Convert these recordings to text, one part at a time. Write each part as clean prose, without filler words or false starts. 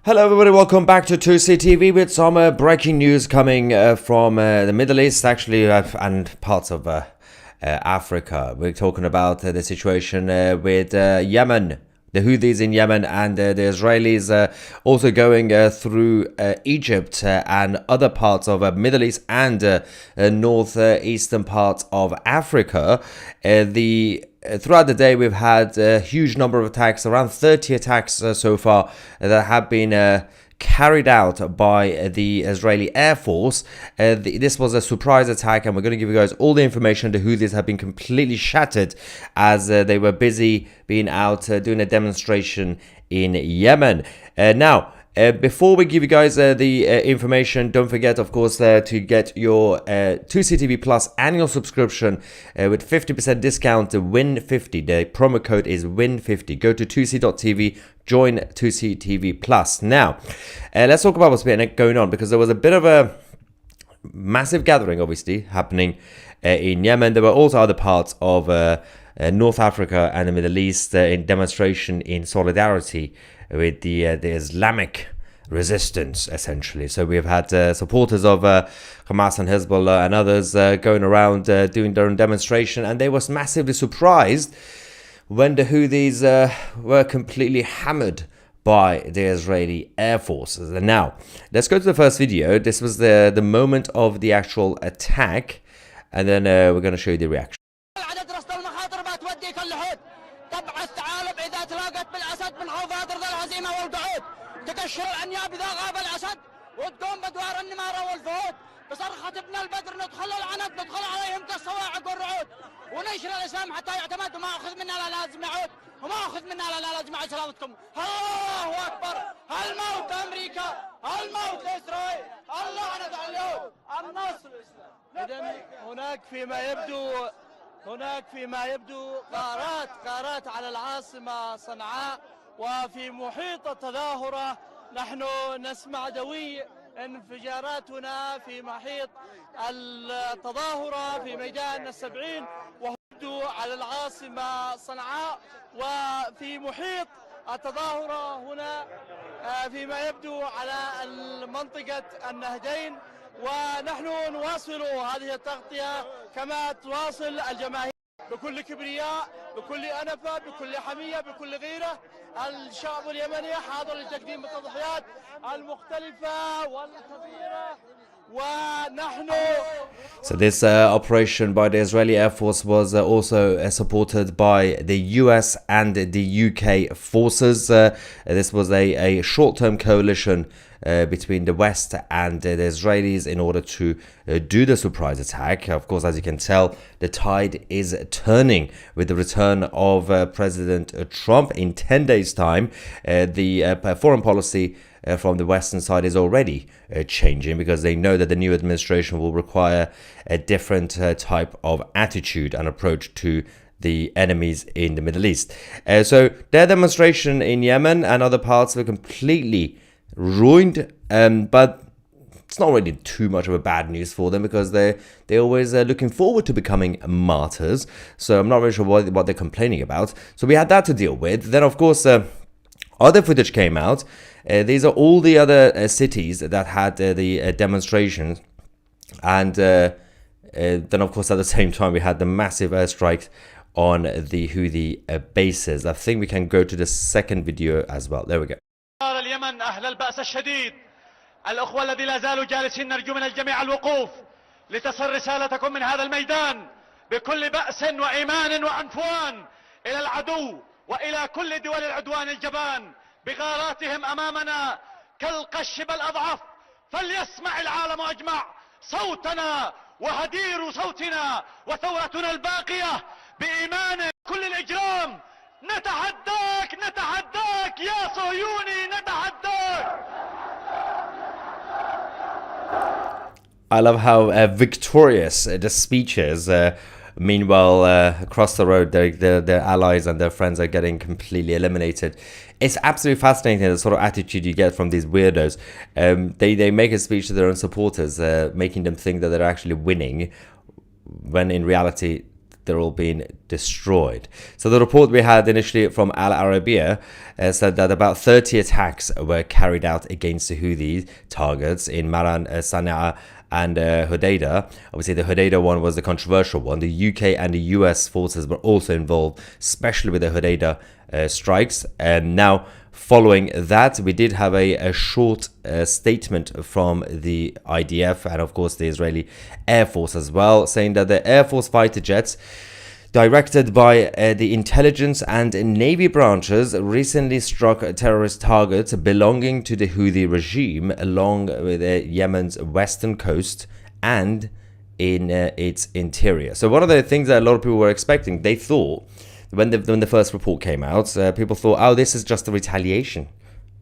Hello everybody, welcome back to 2CTV with some breaking news coming from the Middle East actually and parts of Africa. We're talking about the situation with Yemen, the Houthis in Yemen, and the Israelis also going through Egypt and other parts of Middle East and northeastern parts of Africa. Throughout the day, we've had a huge number of attacks, around 30 attacks so far that have been carried out by the Israeli Air Force. This was a surprise attack, and we're going to give you guys all the information. The Houthis have been completely shattered as they were busy being out doing a demonstration in Yemen. Before we give you guys the information, don't forget, of course, to get your 2CTV Plus annual subscription with 50% discount, WIN50. The promo code is WIN50. Go to 2C.tv, join 2CTV Plus. Now, let's talk about what's been going on, because there was a bit of a massive gathering, obviously, happening in Yemen. There were also other parts of North Africa and the Middle East in demonstration in solidarity with the Islamic resistance, essentially. So we've had supporters of Hamas and Hezbollah and others going around doing their own demonstration, and they was massively surprised when the Houthis were completely hammered by the Israeli Air Forces. And now, let's go to the first video. This was the moment of the actual attack, and then we're going to show you the reaction. تكشر الأنياب إذا غاب الأسد وتقوم بدوار النمارة والفهود بصرخة ابن البدر ندخل العنت ندخل عليهم كالصواعق والرعود وننشر الإسلام حتى يعتمد وما أخذ منا لا لازم يعود وما أخذ منا لا لازم يعود سلامتكم. الله أكبر. الموت أمريكا، الموت لإسرائيل، اللعنة على اليهود، النصر الإسلام. إذن هناك فيما يبدو غارات على العاصمة صنعاء، وفي محيط التظاهرة نحن نسمع دوي انفجارات هنا في محيط التظاهرة في ميدان السبعين، وهدوا على العاصمة صنعاء. وفي محيط التظاهرة هنا فيما يبدو على منطقة النهدين، ونحن نواصل هذه التغطية كما تواصل الجماهير بكل كبرياء، بكل أنفة، بكل حمية، بكل غيرة. الشعب اليمني حاضر لتقديم التضحيات المختلفة والكثيرة ونحن. So this operation by the Israeli Air Force was also supported by the US and the UK forces. This was a short-term coalition between the West and the Israelis in order to do the surprise attack. Of course, as you can tell, the tide is turning with the return of President Trump in 10 days' time. The foreign policy from the Western side is already changing, because they know that the new administration will require a different type of attitude and approach to the enemies in the Middle East. So their demonstration in Yemen and other parts were completely ruined, but it's not really too much of a bad news for them, because they're always looking forward to becoming martyrs. So I'm not really sure what they're complaining about. So we had that to deal with. Then, of course, other footage came out. These are all the other cities that had the demonstrations, and then, of course, at the same time, we had the massive airstrikes on the Houthi bases. I think we can go to the second video as well. There we go. اليمن أهل البأس الشديد، الأخوة الذين لا زالوا جالسين، نرجو من الجميع الوقوف لتصل رسالتكم من هذا الميدان بكل بأس وإيمان وعنفوان إلى العدو وإلى كل دول العدوان الجبان بغاراتهم أمامنا كالقش بالأضعف. فليسمع العالم أجمع صوتنا وهدير صوتنا وثورتنا الباقية بإيمان كل الإجرام. نتحداك يا صهيوني، نتحداك. I love how victorious the speech is. Meanwhile, across the road, their allies and their friends are getting completely eliminated. It's absolutely fascinating, the sort of attitude you get from these weirdos. They make a speech to their own supporters, making them think that they're actually winning, when in reality they're all being destroyed. So the report we had initially from Al Arabiya said that about 30 attacks were carried out against the Houthi targets in Maran, Sana'a, and Hodeidah. Obviously, the Hodeidah one was the controversial one. The UK and the US forces were also involved, especially with the Hodeidah strikes. And now, following that, we did have a short statement from the IDF and, of course, the Israeli Air Force as well, saying that the Air Force fighter jets directed by the intelligence and navy branches recently struck terrorist targets belonging to the Houthi regime along with Yemen's western coast and in its interior. So one of the things that a lot of people were expecting, they thought, when the first report came out, people thought, oh, this is just a retaliation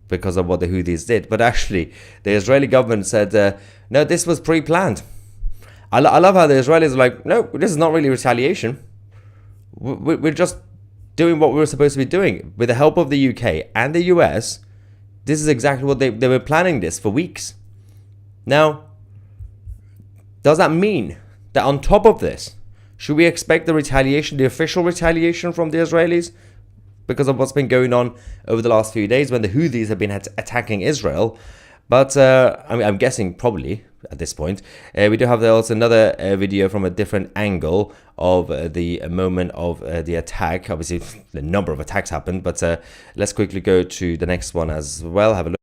because of what the Houthis did. But actually, the Israeli government said, no, this was pre-planned. I love how the Israelis are like, no, this is not really retaliation. We're just doing what we were supposed to be doing. With the help of the UK and the US, this is exactly what they were planning this for weeks. Now, does that mean that on top of this, should we expect the retaliation, the official retaliation from the Israelis? Because of what's been going on over the last few days when the Houthis have been attacking Israel. But I'm guessing probably at this point. We do have also another video from a different angle of the moment of the attack. Obviously, a number of attacks happened, but let's quickly go to the next one as well. Have a look.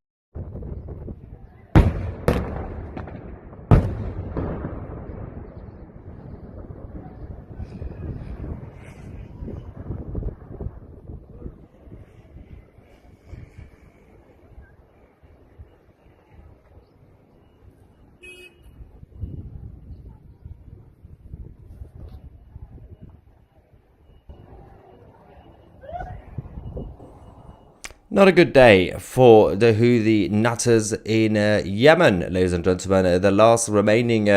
Not a good day for the Houthi nutters in Yemen, ladies and gentlemen. The last remaining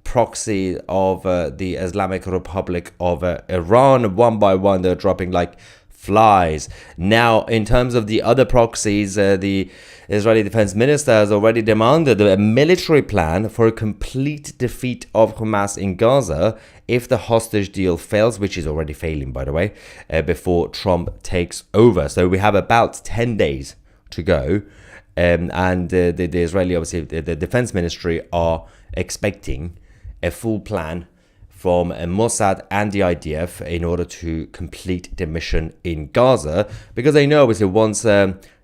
proxy of the Islamic Republic of Iran. One by one, they're dropping like flies. Now, in terms of the other proxies, the Israeli defense minister has already demanded a military plan for a complete defeat of Hamas in Gaza if the hostage deal fails, which is already failing, by the way, before Trump takes over. So we have about 10 days to go. And the Israeli, obviously, the defense ministry are expecting a full plan from Mossad and the IDF in order to complete the mission in Gaza, because they know, obviously, once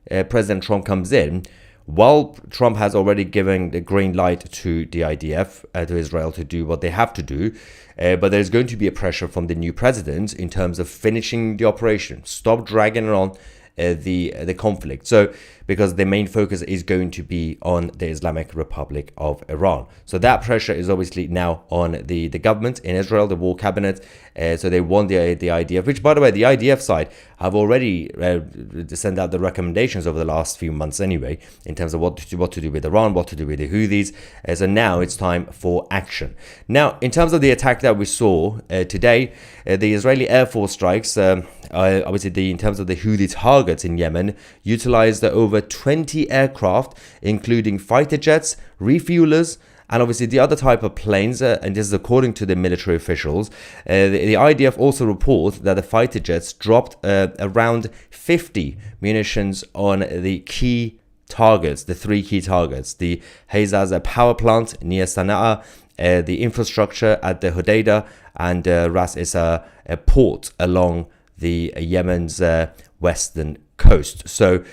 President Trump comes in, while Trump has already given the green light to the IDF, to Israel, to do what they have to do, but there's going to be a pressure from the new president in terms of finishing the operation, stop dragging on the conflict. So, because the main focus is going to be on the Islamic Republic of Iran. So that pressure is obviously now on the government in Israel, the war cabinet. So they want the IDF, which, by the way, the IDF side have already sent out the recommendations over the last few months anyway, in terms of what to do with Iran, what to do with the Houthis. So now it's time for action. Now, in terms of the attack that we saw today, the Israeli Air Force strikes, obviously in terms of the Houthi targets in Yemen, utilized over 20 aircraft, including fighter jets, refuelers, and obviously the other type of planes, and this is according to the military officials. The IDF also report that the fighter jets dropped around 50 munitions on the key targets, the three key targets: the Houthis power plant near Sana'a, the infrastructure at the Hodeidah, and Ras Issa port along the Yemen's western coast. So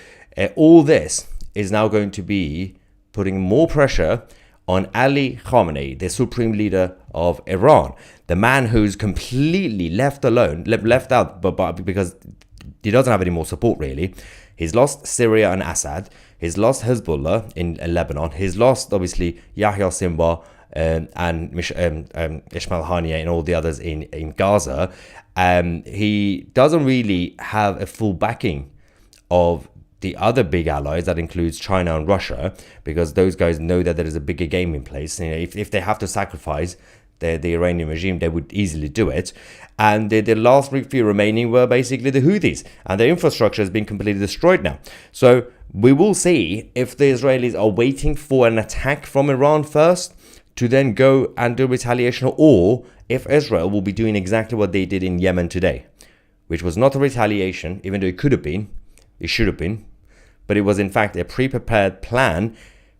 all this is now going to be putting more pressure on Ali Khamenei, the supreme leader of Iran, the man who's completely left out, but because he doesn't have any more support really. He's lost Syria and Assad. He's lost Hezbollah in Lebanon. He's lost, obviously, Yahya Sinwar and Ismail Haniyeh and all the others in Gaza. He doesn't really have a full backing of the other big allies, that includes China and Russia, because those guys know that there is a bigger game in place. You know, if they have to sacrifice the Iranian regime, they would easily do it. And the last few remaining were basically the Houthis, and their infrastructure has been completely destroyed now. So we will see if the Israelis are waiting for an attack from Iran first to then go and do retaliation, or if Israel will be doing exactly what they did in Yemen today, which was not a retaliation, even though it could have been, it should have been, but it was in fact a pre-prepared plan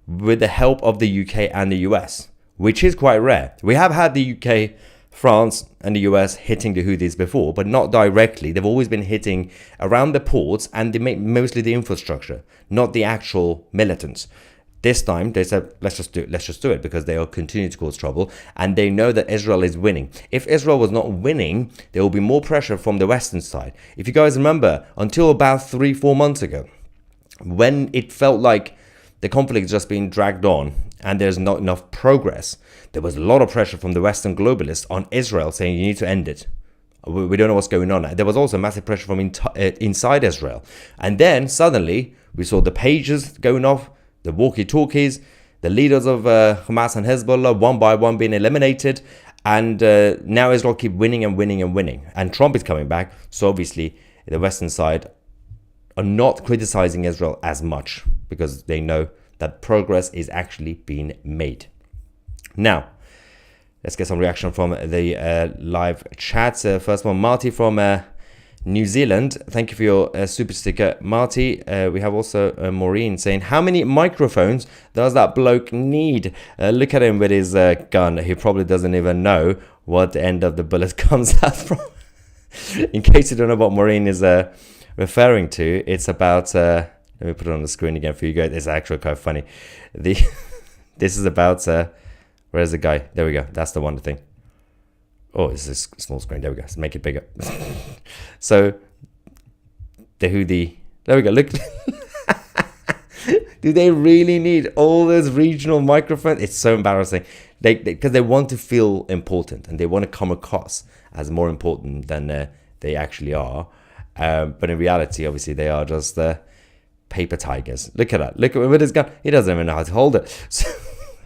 with the help of the UK and the US, which is quite rare. We have had the UK, France and the US hitting the Houthis before, but not directly. They've always been hitting around the ports and mostly the infrastructure, not the actual militants. This time they said, let's just do it because they will continue to cause trouble, and they know that Israel is winning. If Israel was not winning, there will be more pressure from the Western side. If you guys remember, until about 3-4 months ago, when it felt like the conflict is just being dragged on and there's not enough progress, there was a lot of pressure from the Western globalists on Israel saying you need to end it. We don't know what's going on. There was also massive pressure from inside Israel. And then suddenly we saw the pages going off, the walkie-talkies, the leaders of Hamas and Hezbollah one by one being eliminated. And now Israel keep winning and winning and winning. And Trump is coming back. So obviously the Western side are not criticizing Israel as much because they know that progress is actually being made. Now, let's get some reaction from the live chat. First one, Marty from New Zealand. Thank you for your super sticker, Marty. We have also Maureen saying, how many microphones does that bloke need? Look at him with his gun. He probably doesn't even know what the end of the bullet comes out from. In case you don't know what Maureen is referring to, it's about let me put it on the screen again for you guys. It's actually quite funny. This is about where's the guy? There we go. That's the one thing. Oh, it's a small screen. There we go. Let's make it bigger. So the Houthi. There we go. Look. Do they really need all those regional microphones? It's so embarrassing. Because they want to feel important and they want to come across as more important than they actually are. But in reality, obviously, they are just paper tigers. Look at that. Look at with his gun. He doesn't even know how to hold it. So,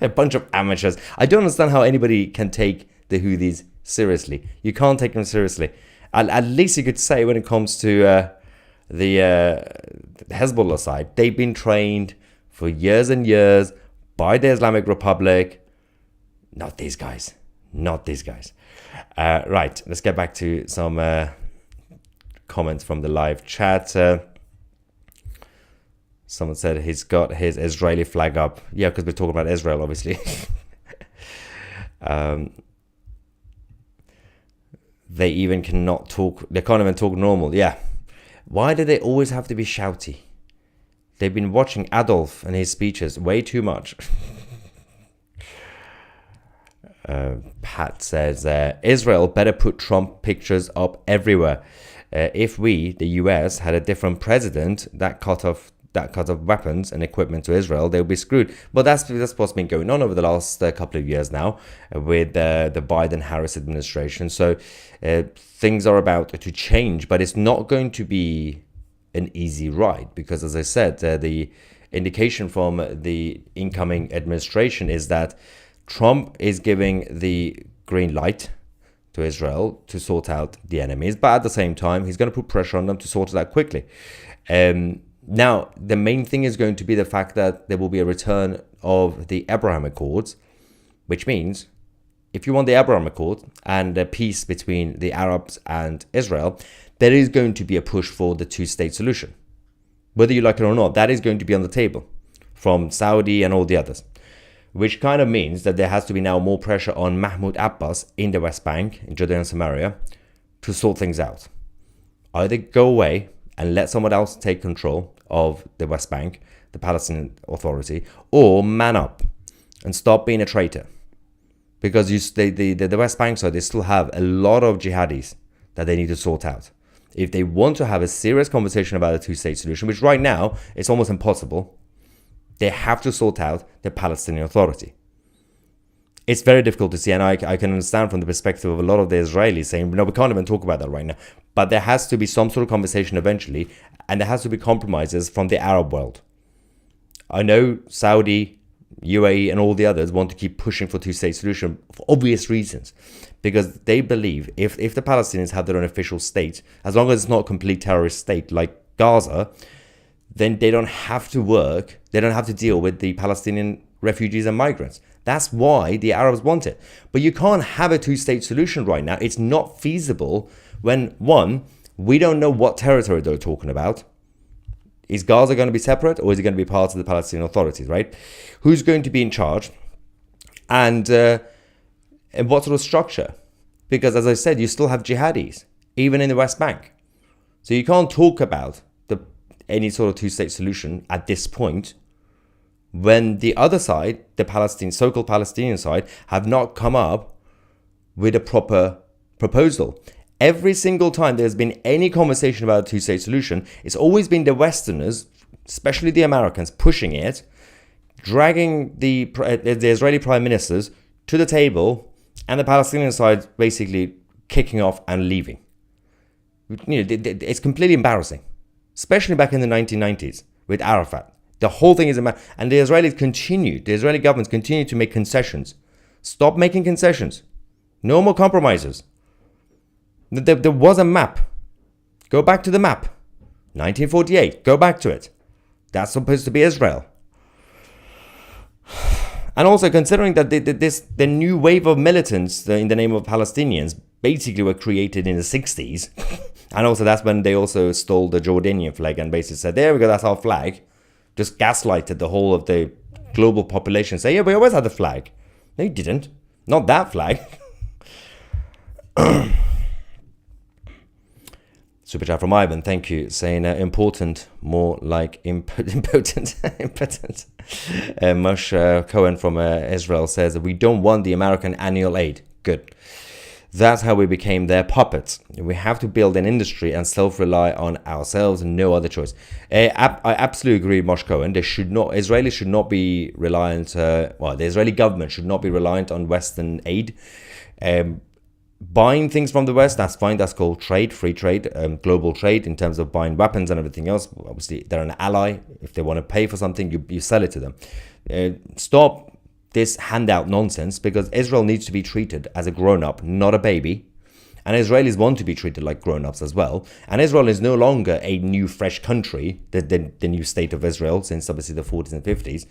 a bunch of amateurs. I don't understand how anybody can take the Houthis seriously. You can't take them seriously. At least you could say when it comes to the Hezbollah side, they've been trained for years and years by the Islamic Republic. Not these guys. Not these guys. Right. Let's get back to some comments from the live chat. Someone said he's got his Israeli flag up. Yeah, because we're talking about Israel, obviously. They even cannot talk. They can't even talk normal. Yeah. Why do they always have to be shouty? They've been watching Adolf and his speeches way too much. Pat says, Israel better put Trump pictures up everywhere. If we, the US, had a different president that cut off weapons and equipment to Israel, they'll be screwed. But that's what's been going on over the last couple of years now with the Biden-Harris administration. So things are about to change, but it's not going to be an easy ride because, as I said, the indication from the incoming administration is that Trump is giving the green light to Israel to sort out the enemies, but at the same time, he's going to put pressure on them to sort it out quickly. Now, the main thing is going to be the fact that there will be a return of the Abraham Accords, which means if you want the Abraham Accord and a peace between the Arabs and Israel, there is going to be a push for the two-state solution. Whether you like it or not, that is going to be on the table from Saudi and all the others, which kind of means that there has to be now more pressure on Mahmoud Abbas in the West Bank, in Judea and Samaria, to sort things out. Either go away and let someone else take control of the West Bank, the Palestinian Authority, or man up and stop being a traitor. Because the West Bank side, they still have a lot of jihadis that they need to sort out. If they want to have a serious conversation about a two-state solution, which right now is almost impossible, they have to sort out the Palestinian Authority. It's very difficult to see, and I can understand from the perspective of a lot of the Israelis saying, no, we can't even talk about that right now. But there has to be some sort of conversation eventually, and there has to be compromises from the Arab world. I know Saudi, UAE, and all the others want to keep pushing for two-state solution for obvious reasons, because they believe if the Palestinians have their own official state, as long as it's not a complete terrorist state like Gaza, then they don't have to work, they don't have to deal with the Palestinian refugees and migrants. That's why the Arabs want it. But you can't have a two-state solution right now. It's not feasible when, one, we don't know what territory they're talking about. Is Gaza going to be separate, or is it going to be part of the Palestinian authorities, right? Who's going to be in charge? And what sort of structure? Because as I said, you still have jihadis, even in the West Bank. So you can't talk about any sort of two-state solution at this point when the other side, the so-called Palestinian side, have not come up with a proper proposal. Every single time there's been any conversation about a two-state solution, it's always been the Westerners, especially the Americans, pushing it, dragging the Israeli prime ministers to the table, and the Palestinian side basically kicking off and leaving. It's completely embarrassing, especially back in the 1990s with Arafat. The whole thing is and the Israeli governments continue to make concessions. Stop making concessions. No more compromises. There was a map. Go back to the map. 1948. Go back to it. That's supposed to be Israel. And also considering that the new wave of militants in the name of Palestinians basically were created in the 60s. And also that's when they also stole the Jordanian flag and basically said, there we go, that's our flag. Just gaslighted the whole of the global population. Say, yeah, we always had the flag. No, you didn't. Not that flag. Super chat from Ivan, thank you. Saying important, more like impotent. Moshe Cohen from Israel says, we don't want the American annual aid. Good. That's how we became their puppets. We have to build an industry and self-rely on ourselves and no other choice. I absolutely agree with Moshe Cohen. Israelis should not be reliant, the Israeli government should not be reliant on Western aid. Buying things from the West, that's fine. That's called trade, free trade, global trade in terms of buying weapons and everything else. Obviously, they're an ally. If they want to pay for something, you sell it to them. Stop this handout nonsense, because Israel needs to be treated as a grown-up, not a baby. And Israelis want to be treated like grown-ups as well. And Israel is no longer a new, fresh country, the new state of Israel, since obviously the 40s and 50s.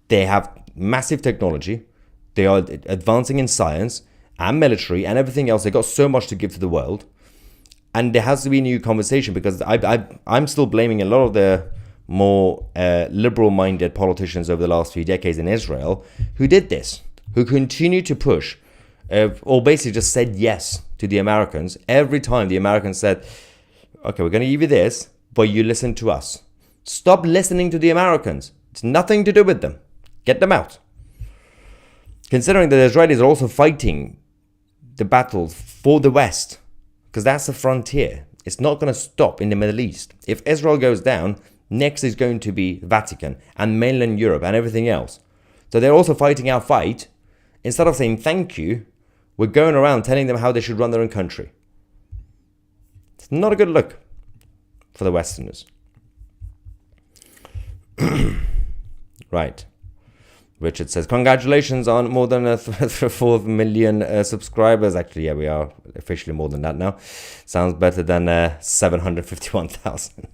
They have massive technology. They are advancing in science and military and everything else. They got so much to give to the world. And there has to be a new conversation, because I'm still blaming a lot of the more liberal-minded politicians over the last few decades in Israel who did this, who continue to push, or basically just said yes to the Americans every time the Americans said, okay, we're going to give you this, but you listen to us. Stop listening to the Americans. It's nothing to do with them. Get them out. Considering that the Israelis are also fighting the battles for the West, because that's the frontier. It's not going to stop in the Middle East. If Israel goes down, next is going to be Vatican and mainland Europe and everything else. So they're also fighting our fight. Instead of saying thank you, we're going around telling them how they should run their own country. It's not a good look for the Westerners. Right. Richard says, congratulations on more than 4 million subscribers. Actually, yeah, we are officially more than that now. Sounds better than 751,000.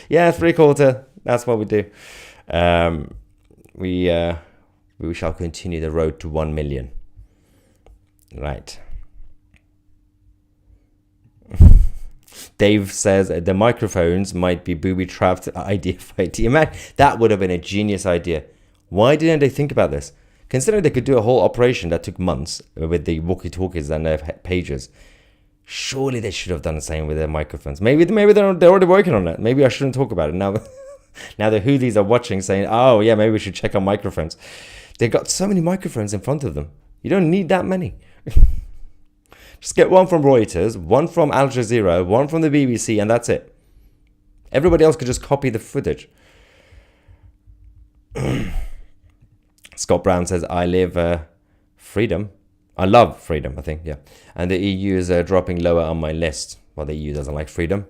Yeah, 3/4. That's what we do. We shall continue the road to 1 million. Right. Dave says the microphones might be booby-trapped idea for IT. Imagine, that would have been a genius idea. Why didn't they think about this? Considering they could do a whole operation that took months with the walkie-talkies and their pages, surely they should have done the same with their microphones. Maybe they're already working on it. Maybe I shouldn't talk about it now. Now the Houthis are watching, saying, "Oh yeah, maybe we should check our microphones." They've got so many microphones in front of them. You don't need that many. Just get one from Reuters, one from Al Jazeera, one from the BBC, and that's it. Everybody else could just copy the footage. Scott Brown says, I love freedom, I think, yeah. And the EU is dropping lower on my list. Well, the EU doesn't like freedom.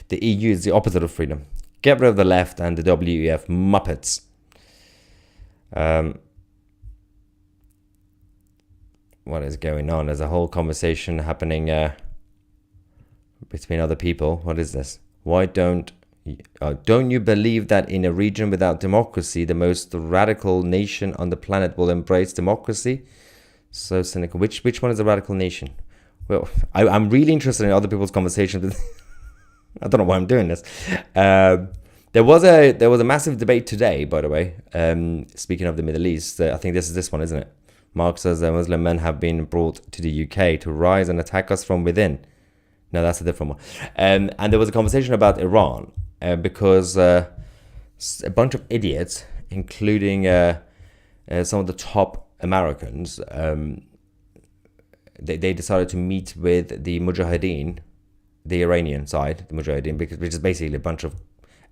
The EU is the opposite of freedom. Get rid of the left and the WEF Muppets. What is going on? There's a whole conversation happening between other people. What is this? Why don't Don't you believe that in a region without democracy, the most radical nation on the planet will embrace democracy? So cynical. Which one is a radical nation? Well, I'm really interested in other people's conversations. I don't know why I'm doing this. There was a massive debate today, by the way. Speaking of the Middle East, I think this is this one, isn't it? Mark says that Muslim men have been brought to the UK to rise and attack us from within. No, that's a different one. And there was a conversation about Iran because a bunch of idiots, including some of the top Americans, they decided to meet with the Mujahideen, the Iranian side, the Mujahideen, which is basically a bunch of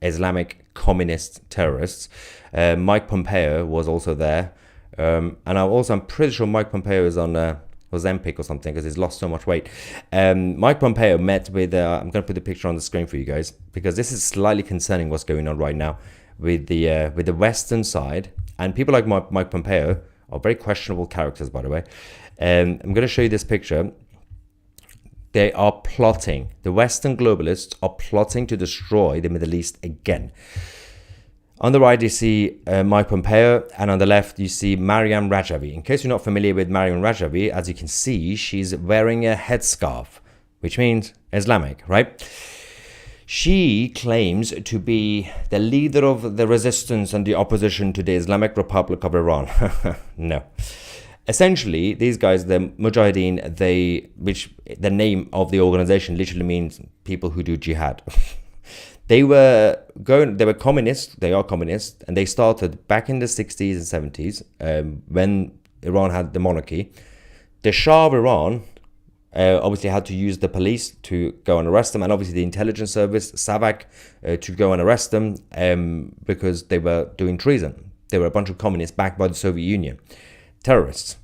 Islamic communist terrorists. Mike Pompeo was also there. And I'm pretty sure Mike Pompeo is on Ozempic or something because he's lost so much weight. Mike Pompeo met with, I'm going to put the picture on the screen for you guys because this is slightly concerning what's going on right now with the Western side. And people like Mike Pompeo are very questionable characters, by the way. I'm going to show you this picture. They are plotting, the Western globalists are plotting to destroy the Middle East again. On the right, you see Mike Pompeo, and on the left, you see Maryam Rajavi. In case you're not familiar with Maryam Rajavi, as you can see, she's wearing a headscarf, which means Islamic, right? She claims to be the leader of the resistance and the opposition to the Islamic Republic of Iran. No. Essentially, these guys, the Mujahideen, which the name of the organization literally means people who do jihad. They were communists, they are communists, and they started back in the 60s and 70s when Iran had the monarchy. The Shah of Iran obviously had to use the police to go and arrest them, and obviously the intelligence service, SAVAK, to go and arrest them because they were doing treason. They were a bunch of communists backed by the Soviet Union. Terrorists.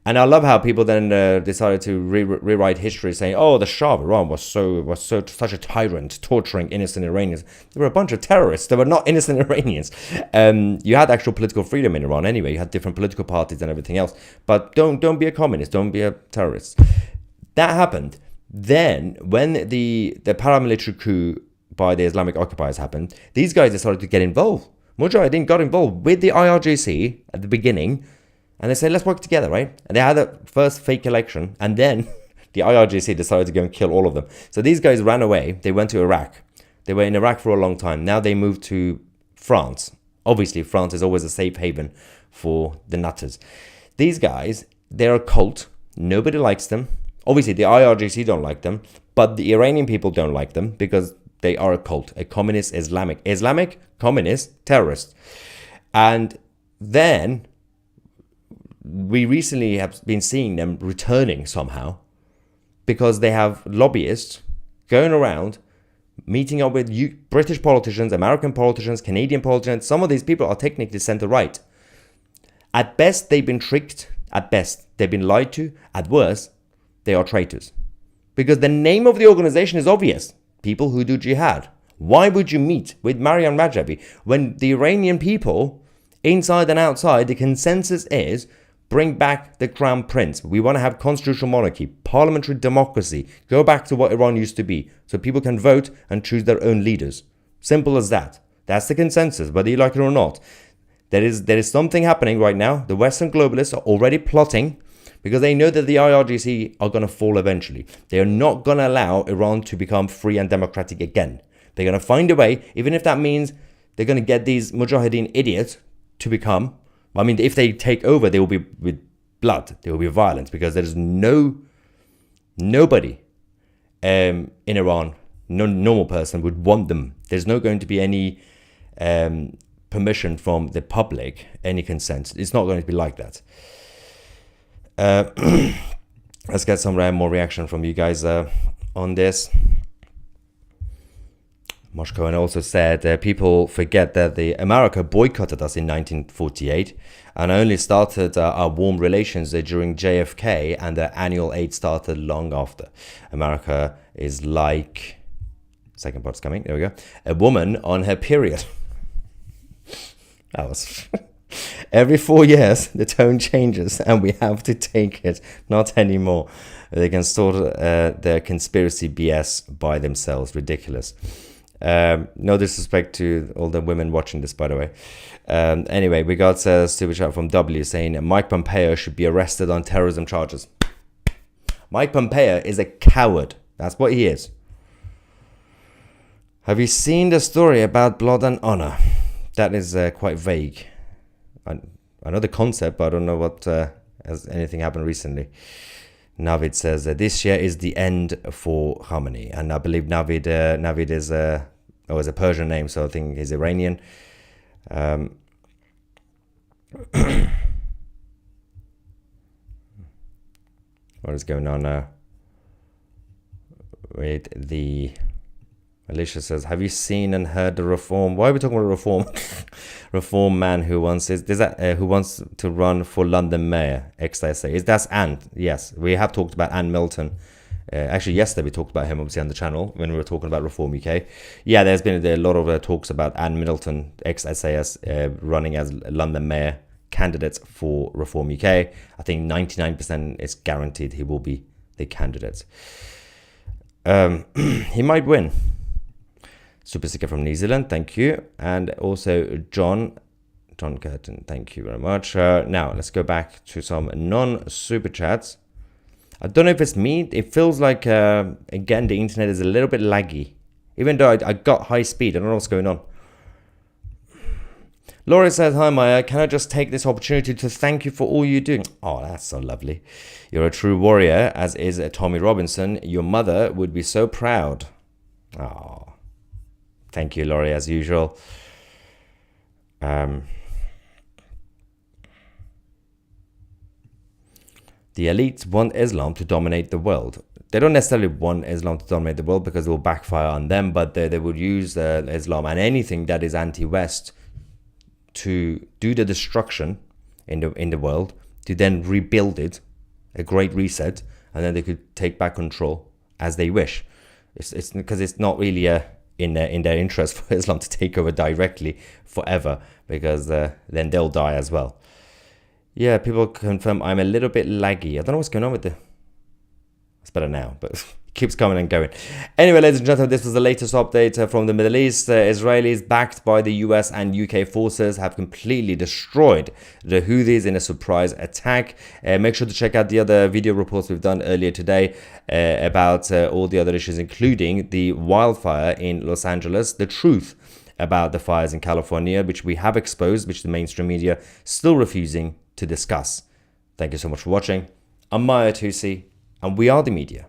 And I love how people then decided to rewrite history, saying, "Oh, the Shah of Iran was such a tyrant, torturing innocent Iranians." They were a bunch of terrorists. They were not innocent Iranians. You had actual political freedom in Iran anyway. You had different political parties and everything else. But don't be a communist. Don't be a terrorist. That happened. Then, when the paramilitary coup by the Islamic occupiers happened, these guys decided to get involved. Mujahideen got involved with the IRGC at the beginning. And they said, let's work together, right? And they had a first fake election. And then the IRGC decided to go and kill all of them. So these guys ran away. They went to Iraq. They were in Iraq for a long time. Now they moved to France. Obviously, France is always a safe haven for the nutters. These guys, they're a cult. Nobody likes them. Obviously, the IRGC don't like them. But the Iranian people don't like them because they are a cult. A communist Islamic communist terrorist. And then we recently have been seeing them returning somehow because they have lobbyists going around meeting up with British politicians, American politicians, Canadian politicians. Some of these people are technically center-right. At best, they've been tricked. At best, they've been lied to. At worst, they are traitors. Because the name of the organization is obvious. People who do jihad. Why would you meet with Maryam Rajavi when the Iranian people, inside and outside, the consensus is bring back the crown prince. We want to have constitutional monarchy, parliamentary democracy. Go back to what Iran used to be so people can vote and choose their own leaders. Simple as that. That's the consensus, whether you like it or not. There is something happening right now. The Western globalists are already plotting because they know that the IRGC are going to fall eventually. They are not going to allow Iran to become free and democratic again. They're going to find a way, even if that means they're going to get these Mujahideen idiots to become, I mean, if they take over, they will be with blood. There will be violence because there is nobody in Iran, no normal person would want them. There's not going to be any permission from the public, any consent. It's not going to be like that. Let's get some more reaction from you guys on this. Mosh Cohen also said people forget that America boycotted us in 1948 and only started our warm relations during JFK, and the annual aid started long after. America is like, second part's coming, there we go, a woman on her period. That was every 4 years the tone changes and we have to take it, not anymore. They can sort their conspiracy BS by themselves. Ridiculous. No disrespect to all the women watching this, by the way. Anyway, we got a super chat from W saying Mike Pompeo should be arrested on terrorism charges. Mike Pompeo is a coward. That's what he is. Have you seen the story about blood and honor? That is quite vague. I know the concept, but I don't know what has anything happened recently. Navid says this year is the end for Khamenei, and I believe Navid is a Persian name, so I think he's Iranian. What is going on now? With the Alicia says, have you seen and heard the reform? Why are we talking about reform? Reform man who wants who wants to run for London mayor? XSA. Is that Anne? Yes, we have talked about Anne Milton. Actually, yesterday we talked about him obviously on the channel when we were talking about Reform UK. Yeah, there's been a lot of talks about Anne Milton, ex-SAS, running as London mayor candidate for Reform UK. I think 99% is guaranteed he will be the candidate. He might win. Super Sticker from New Zealand, thank you. And also John Curtin, thank you very much. Now, let's go back to some non-super chats. I don't know if it's me. It feels like, again, the internet is a little bit laggy. Even though I got high speed, I don't know what's going on. Laura says, hi Maya, can I just take this opportunity to thank you for all you do? Oh, that's so lovely. You're a true warrior, as is Tommy Robinson. Your mother would be so proud. Oh. Thank you, Laurie, as usual. The elites want Islam to dominate the world. They don't necessarily want Islam to dominate the world because it will backfire on them, but they would use Islam and anything that is anti-West to do the destruction in the world, to then rebuild it, a great reset, and then they could take back control as they wish. It's because it's not really in their interest for Islam to take over directly forever, because then they'll die as well. Yeah, people confirm I'm a little bit laggy. I don't know what's going on with it's better now, but it keeps coming and going. Anyway, ladies and gentlemen, this was the latest update from the Middle East. Israelis, backed by the US and UK forces, have completely destroyed the Houthis in a surprise attack. Make sure to check out the other video reports we've done earlier today about all the other issues, including the wildfire in Los Angeles, the truth about the fires in California, which we have exposed, which the mainstream media still refusing to discuss. Thank you so much for watching. I'm Maya Houthis, and we are the media.